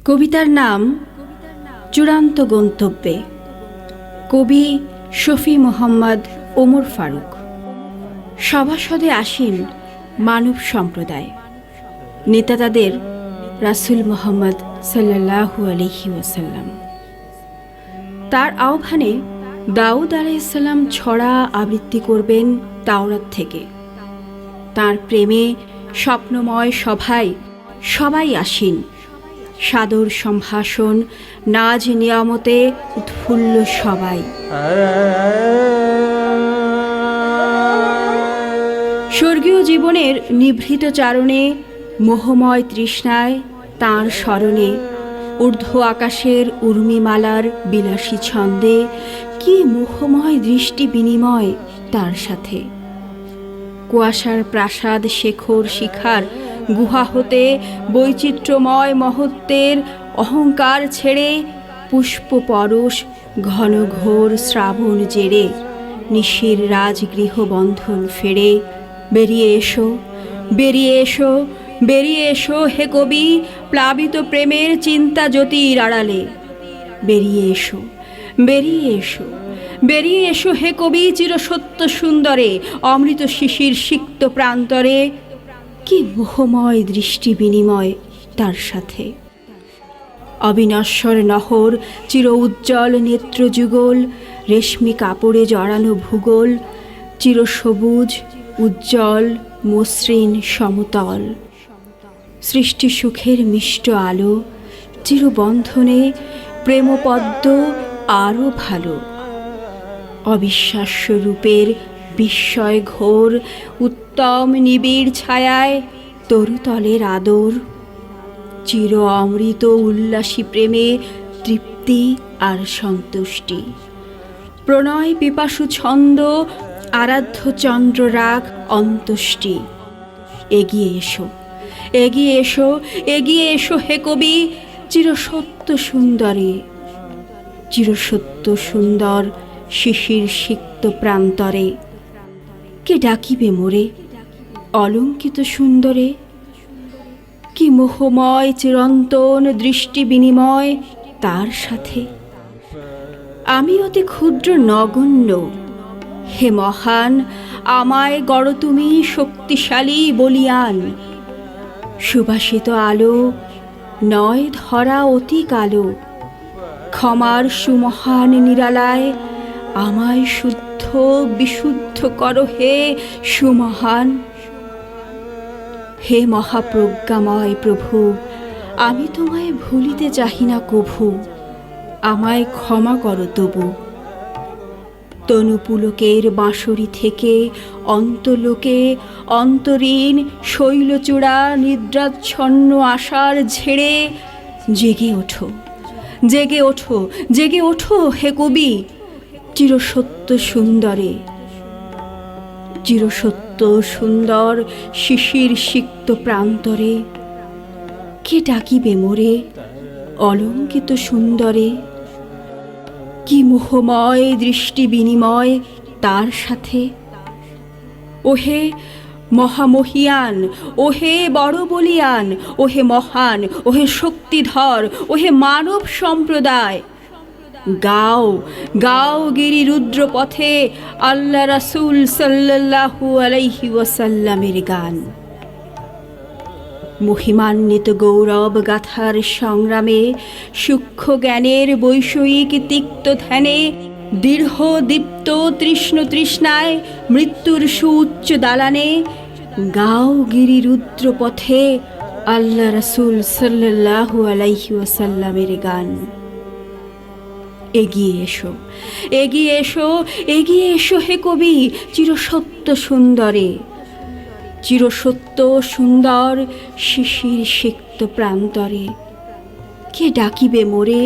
কবিতার নাম চূড়ান্ত গন্তব্যে। কবি শফি মোহাম্মদ ওমর ফারুক। সভাসদে আসীন মানব সম্প্রদায়, নেতা তাদের রাসূল মুহাম্মদ সাল্লাল্লাহু আলাইহি ওয়াসাল্লাম। তার আহ্বানে দাউদ আলাইহিস সালাম ছড়া আবৃত্তি করবেন তাওরাত থেকে। তার প্রেমে স্বপ্নময় সভায় সবাই আসীন। সাদর সম্ভাষণ, নাজ নিয়ামতে উৎফুল্ল সবাই। স্বর্গীয় জীবনের নিভৃত চারণে, মোহময় তৃষ্ণায় তাঁর স্মরণে, ঊর্ধ্ব আকাশের উর্মিমালার বিলাসী ছন্দে কি মোহময় দৃষ্টি বিনিময় তার সাথে। কুয়াশার প্রাসাদ শেখর শিখার গুহা হতে বৈচিত্র্যময় মহত্বের অহংকার ছেড়ে, পুষ্প পরশ ঘন ঘোর শ্রাবণ জেরে, নিশির রাজগৃহ বন্ধন ফেরে। বেরিয়ে এসো, বেরিয়ে এসো, বেরিয়ে এসো হে কবি, প্লাবিত প্রেমের চিন্তা জ্যোতির আড়ালে। বেরিয়ে এসো, বেরিয়ে এসো, বেরিয়ে এসো হে কবি, চিরসত্য সুন্দরে, অমৃত শিশির সিক্ত প্রান্তরে। কি মোহময় দৃষ্টি বিনিময় তার সাথে। অবিনশ্বর নহর চির উজ্জ্বল নেত্রযুগল, রেশমি কাপড়ে জড়ানো ভূগোল, চিরসবুজ উজ্জ্বল মসৃণ সমতল। সৃষ্টি সুখের মিষ্ট আলো, চিরবন্ধনে প্রেমপদ্ম আরও ভালো। অবিশ্বাস্য রূপের বিস্ময় ঘোর, উত্তম নিবিড় ছায়ায় তরুতলের আদর। চির অমৃত উল্লাসী প্রেমে তৃপ্তি আর সন্তুষ্টি। প্রণয় পিপাসু ছন্দ, আরাধ্য চন্দ্ররাগ অন্তুষ্টি। এগিয়ে এসো, এগিয়ে এসো, এগিয়ে এসো হে কবি, চিরসত্য সুন্দরে। চিরসত্য সুন্দর শিশির সিক্ত প্রান্তরে। কে ডাকিবে মোরে অলঙ্কিত সুন্দরে। কি মোহময় চিরন্তন দৃষ্টি বিনিময় তার সাথে। আমি অতি ক্ষুদ্র নগণ্য, হে মহান আমায় গড় তুমি শক্তিশালী বলিয়ান। সুবাসিত আলো নয় ধরা অতি কালো, ক্ষমার সুমহান নিরালায় আমায় শুদ্ধ বিশুদ্ধ করো হে সুমহান। হে মহাপ্রজ্ঞাময় প্রভু, আমি তোমায় ভুলিতে চাহি না কভু, আমায় ক্ষমা করো তবু। তনুপুলকের বাঁশরি থেকে অন্তলোকে অন্তরীণ শৈলচূড়া নিদ্রাচ্ছন্ন আশার ঝেড়ে জেগে ওঠো, জেগে ওঠো, জেগে ওঠো হে কবি, চিরসত্য সুন্দরে। চিরসত্য সুন্দর শিশির সিক্ত প্রান্তরে। কে ডাকিবে মোরে অলঙ্কিত সুন্দরে। কি মোহময় দৃষ্টি বিনিময় তার সাথে। ওহে মহামহিয়ান, ওহে বড় বলিয়ান, ওহে মহান, ওহে শক্তিধর, ওহে মানব সম্প্রদায়। গাও, গাও গিরি রুদ্র পথে আল্লাহ রাসূল সাল্লাল্লাহু আলাইহি ওয়াসাল্লামের গান। মহিমান্বিত গৌরব গাথার সংগ্রামে, সূক্ষ্ম জ্ঞানের বৈষয়িক তিক্ত ধ্যানে, দৃঢ় দীপ্ত তৃষ্ণ তৃষ্ণায় মৃত্যুর সুউচ্চ দালানে। গাও গিরি রুদ্র পথে আল্লাহ রাসূল সাল্লাল্লাহু আলাইহি ওয়াসাল্লামের গান। এগিয়ে এসো, এগিয়ে এসো, এগিয়ে এসো হে কবি, চিরসত্য সুন্দরে। চিরসত্য সুন্দর শিশির সিক্ত প্রান্তরে। কে ডাকিবে মোরে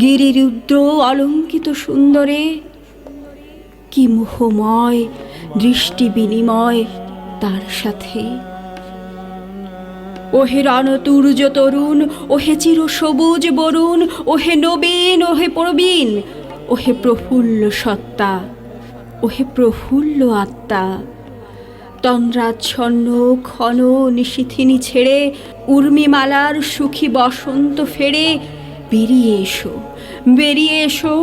গিরিরুদ্র অলঙ্কিত সুন্দরে। কি মোহময় দৃষ্টি বিনিময় তার সাথে। ওহে রণতুর্য তরুণ, ওহে চির সবুজ বরুণ, ওহে নবীন, ওহে প্রবীণ, ওহে প্রফুল্ল সত্তা, ওহে প্রফুল্ল আত্মা। তন্দ্রাচ্ছন্ন ক্ষণ নিশিথিনী ছেড়ে উর্মিমালার সুখী বসন্ত ফেরে বেরিয়ে এসো, বেরিয়ে এসো,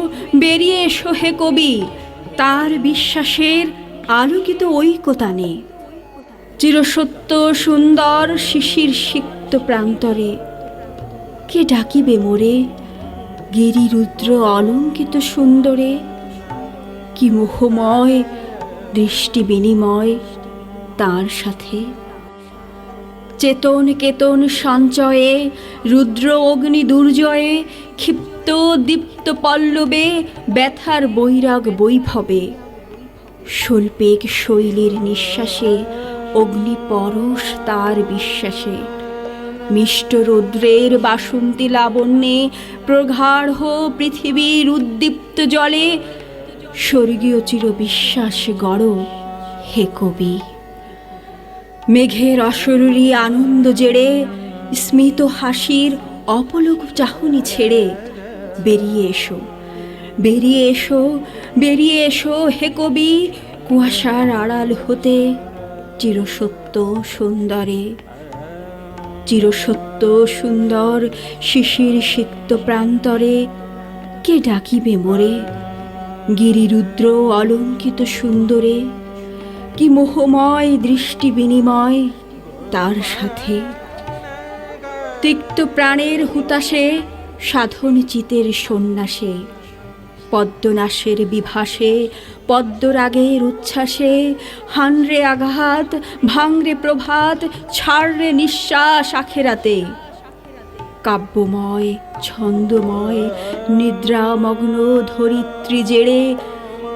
বেরিয়ে এসো হে কবি, তার বিশ্বাসের আলোকিত ঐকতানে। চিরসত্য সুন্দর শিশির সিক্ত প্রান্তরে কে ডাকিবে মোরে, গিরিরুদ্র অলঙ্কিত সুন্দরে। কি মোহময় দৃষ্টি বিনিময় তার সাথে। চেতন কেতন সঞ্চয়ে রুদ্র অগ্নি দুর্জয়ে ক্ষিপ্ত দীপ্ত পল্লবে ব্যথার বৈরাগ বৈভবে। শৈল্পিক শৈলীর নিঃশ্বাসে অগ্নি পরশ তার বিশ্বাসে। মিষ্ট রৌদ্রের বাসন্তী লাবণ্যে প্রগাঢ় পৃথিবীর উদ্দীপ্ত জলে স্বর্গীয় চির বিশ্বাস গড় হে কবি। মেঘের অশরীরী আনন্দ জেড়ে স্মিত হাসির অপলক চাহনি ছেড়ে বেরিয়ে এসো, বেরিয়ে এসো, বেরিয়ে এসো হে কবি, কুয়াশার আড়াল হতে চিরসত্য সুন্দরে। চিরসত্য সুন্দর শিশির সিক্ত প্রান্তরে কে ডাকিবে মোরে, গিরিরুদ্র অলঙ্কিত সুন্দরে। কি মোহময় দৃষ্টি বিনিময় তার সাথে। তিক্ত প্রাণের হুতাশে সাধন চিতের সন্ন্যাসে, পদ্মনাশের বিভাসে পদ্মরাগের উচ্ছ্বাসে, হানরে আঘাত ভাঙরে প্রভাত ছাড়রে নিঃশ্বাস আখেরাতে। কাব্যময় ছন্দময় নিদ্রামগ্ন ধরিত্রী জেড়ে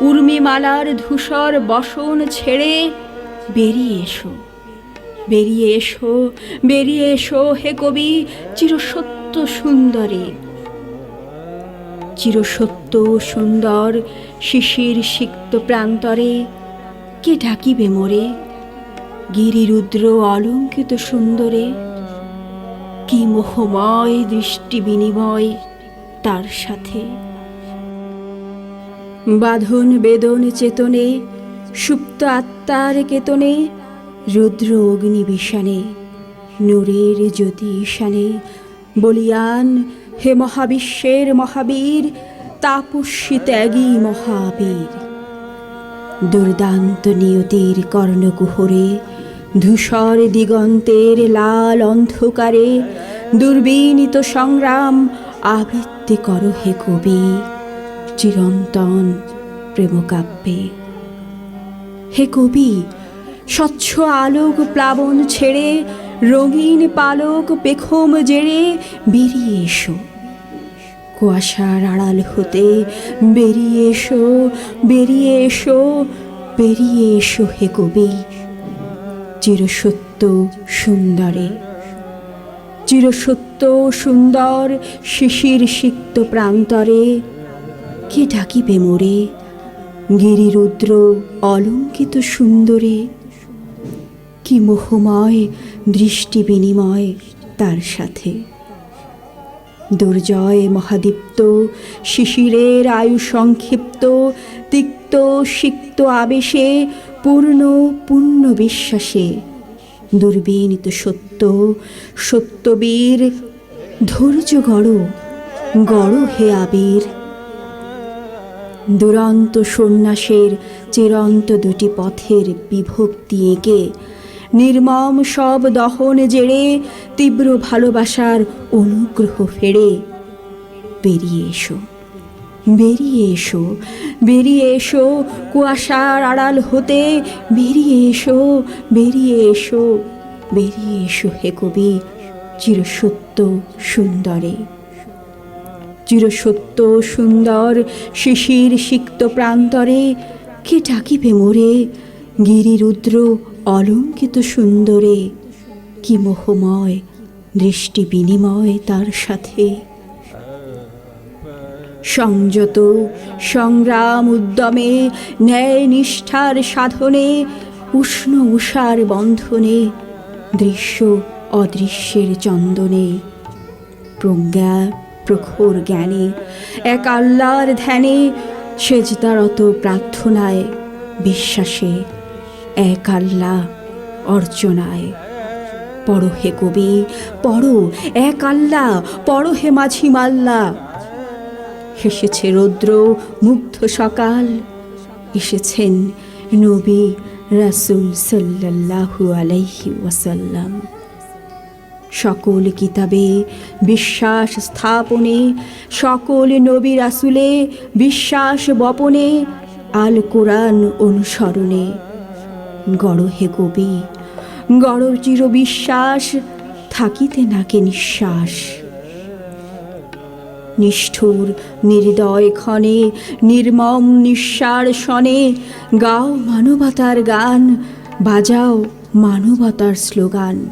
উর্মিমালার ধূসর বসন ছেড়ে বেরিয়ে এসো, বেরিয়ে এসো, বেরিয়ে এসো হে কবি, চিরসত্য সুন্দরে। চিরসত্য সুন্দর শিশির সিক্ত প্রান্তরে কে ডাকিবে মোরে, গিরিরুদ্র অলঙ্কিত সুন্দরে। কি মোহময় দৃষ্টি বিনিময় তার সাথে। বাঁধন বেদন চেতনে সুপ্ত আত্মার কেতনে রুদ্র অগ্নি বিষানে নূরের জ্যোতি ঈশানে বলিয়ান হে মহাবিশ্বের মহাবীর, তাপস্বী ত্যাগী মহাবীর। দুর্দান্ত নিয়তির কর্ণকুহরে ধূসর দিগন্তের লাল অন্ধকারে দুর্বিনীত সংগ্রাম আবৃত্তি কর হে কবি, চিরন্তন প্রেমকাব্যে। হে কবি, স্বচ্ছ আলোক প্লাবন ছেড়ে রঙিন পালক পেখম জেড়ে বেরিয়ে এসো, কুয়াশার আড়াল হতে বেরিয়ে এসো, বেরিয়ে এসো, বেরিয়ে এসো হে কবি, চিরসত্য সুন্দরে। চিরসত্য সুন্দর শিশির সিক্ত প্রান্তরে কে ডাকিবে মোরে, গিরিরুদ্র অলঙ্কিত সুন্দরে। কি মোহময় দৃষ্টি বিনিময় তার সাথে। দুর্জয় মহাদীপ্ত শিশিরের আয়ু সংক্ষিপ্ত তিক্ত সিক্ত আবেশে পূর্ণ পূর্ণ বিশ্বাসে দুর্বিনীত সত্য সত্যবীর ধৈর্য গড় গড় হে আবির। দুরন্ত সন্ন্যাসের চিরন্ত দুটি পথের বিভক্তি এঁকে নির্মম সব দহন জেড়ে তীব্র ভালোবাসার অনুগ্রহ ফেরে বেরিয়ে এসো, বেরিয়ে এসো, বেরিয়ে এসো, কুয়াশার আড়াল হতে বেরিয়ে এসো, বেরিয়ে এসো, বেরিয়ে এসো হে কবি, চিরসত্য সুন্দরে। চিরসত্য সুন্দর শিশির সিক্ত প্রান্তরে কে ডাকিবে মোরে, গিরিরুদ্র অলঙ্কিত সুন্দরে। কি মোহময় দৃষ্টি বিনিময় তার সাথে। সংযত সংগ্রাম উদ্যমে ন্যায় নিষ্ঠার সাধনে উষ্ণ উষার বন্ধনে দৃশ্য অদৃশ্যের চন্দনে প্রজ্ঞা প্রখর জ্ঞানে এক আল্লাহর ধ্যানে সেজদারত প্রার্থনায় বিশ্বাসে এক আল্লাহ অর্চনায়। পড়ো হে কবি, পড়ো এক আল্লাহ, পড়ো হে মাঝি মাল্লা। হেসেছে রৌদ্র মুগ্ধ সকাল, এসেছেন নবী রাসূল সাল্লাল্লাহু আলাইহি ওয়াসাল্লাম। সকল কিতাবে বিশ্বাস স্থাপনে, সকল নবী রাসূলে বিশ্বাস বপনে, আল কোরআন অনুসরণে। গড় হে কবি, গড় চির বিশ্বাস, থাকিতে নাকে নিঃশ্বাস। নিষ্ঠুর নির্দয় ক্ষণে, নির্মম নিঃসার শনে, গাও মানবতার গান, বাজাও মানবতার স্লোগান।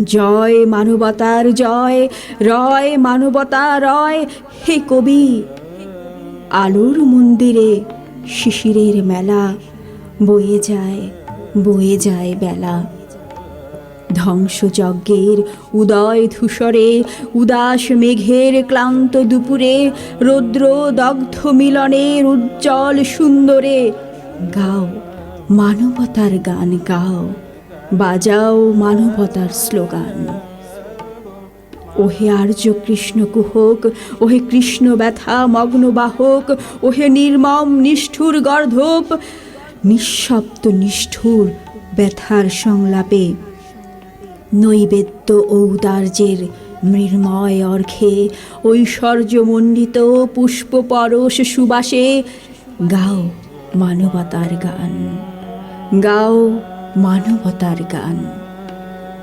জয় মানবতার জয়, রয় মানবতা রয়। হে কবি, আলোর মন্দিরে শিশিরের মেলা, বয়ে যায় বেলা। ধ্বংসযজ্ঞের উদয় ধূসরে, উদাস মেঘের ক্লান্ত দুপুরে, রৌদ্র দগ্ধ মিলনের উজ্জ্বল সুন্দরে, গাও মানবতার গান গাও, বাজাও মানবতার স্লোগান। ওহে আর্য কৃষ্ণ কুহক, ওহে কৃষ্ণ ব্যথা মগ্ন বাহক, ওহে নির্মম নিষ্ঠুর গর্ধপ, নিঃশব্দ নিষ্ঠুর ব্যথার সংলাপে, নৈবেদ্য ঔদার্যের মৃন্ময় অর্ঘে, ঐশ্বর্যমণ্ডিত পুষ্প পরশ সুবাসে, গাও মানবতার গান, গাও মানবতার গান।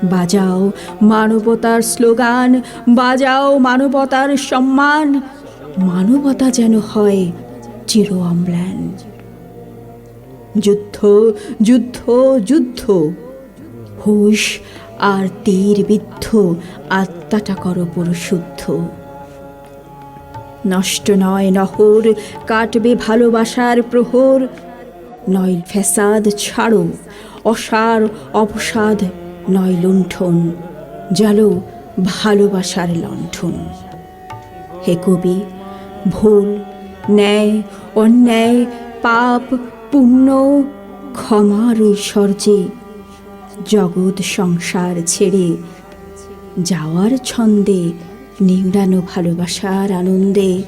বাজাও মানবতার স্লোগান, বাজাও মানবতার সম্মান। মানবতা যেন হয় চির অম্লান। যুদ্ধ যুদ্ধ যুদ্ধ, হুঁশ আর তীর বিদ্ধ, আত্মাটা করো পরিশুদ্ধ। নষ্ট নয় নহর, কাটবে ভালোবাসার প্রহর। নয় ফ্যাসাদ ছাড়ো, অসার অবসাদ নয় লুণ্ঠন, জ্বালো ভালোবাসার লণ্ঠন। হে কবি, ভুল ন্যায় অন্যায় পাপ পুণ্য ক্ষমার ঐশ্বর্যে, জগৎ সংসার ছেড়ে যাওয়ার ছন্দে, নিংড়ানো ভালোবাসার আনন্দে,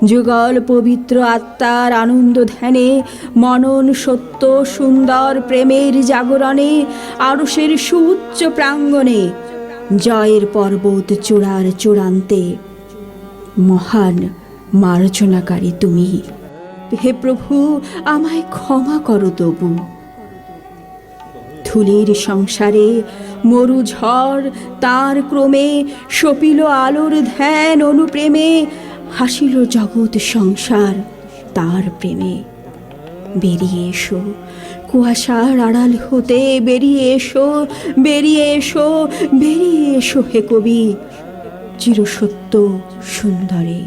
যুগল পবিত্র আত্মার আনন্দ ধ্যানে, মনন সত্য সুন্দর প্রেমের জাগরণে, আরশের সুউচ্চ প্রাঙ্গণে, জয়ের পর্বত চূড়ার চূড়ান্তে, মহান মার্জনাকারী তুমি। হে প্রভু, আমায় ক্ষমা করো তবু। ধুলির সংসারে মরু ঝড় তার ক্রমে, সপিল আলোর ধ্যান অনুপ্রেমে, হাসিল জগৎ সংসার তার প্রেমে। বেরিয়ে এসো কুয়াশার আড়াল হতে, বেরিয়ে এসো বেরিয়ে এসো বেরিয়ে এসো হে কবি, চিরসত্য সুন্দরে।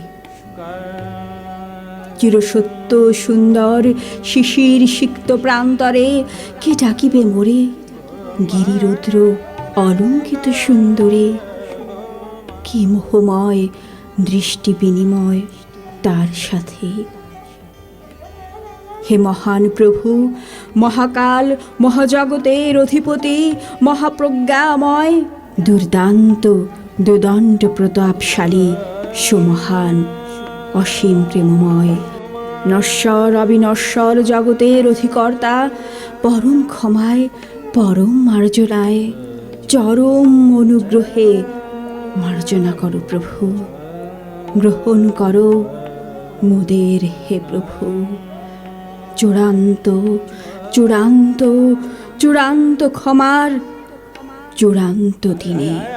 চিরসত্য সুন্দর শিশির সিক্ত প্রান্তরে, কে ডাকিবে মোরে গিরিরুদ্র অলঙ্কিত সুন্দরে। কি মোহময় দৃষ্টি বিনিময় তার সাথে। হে মহান প্রভু, মহাকাল মহাজগতের অধিপতি, মহাপ্রজ্ঞাময়, দুর্দান্ত দুদণ্ড প্রতাপশালী, সুমহান অসীম প্রেমময়, নশ্বর অবিনশ্বর জগতের অধিকর্তা, পরম ক্ষমায় পরম মার্জনায়, চরম অনুগ্রহে মার্জনা করো প্রভু। গ্রহণ করো মোদের হে প্রভু। চূড়ান্ত চূড়ান্ত চূড়ান্ত ক্ষমার চূড়ান্ত দিনে।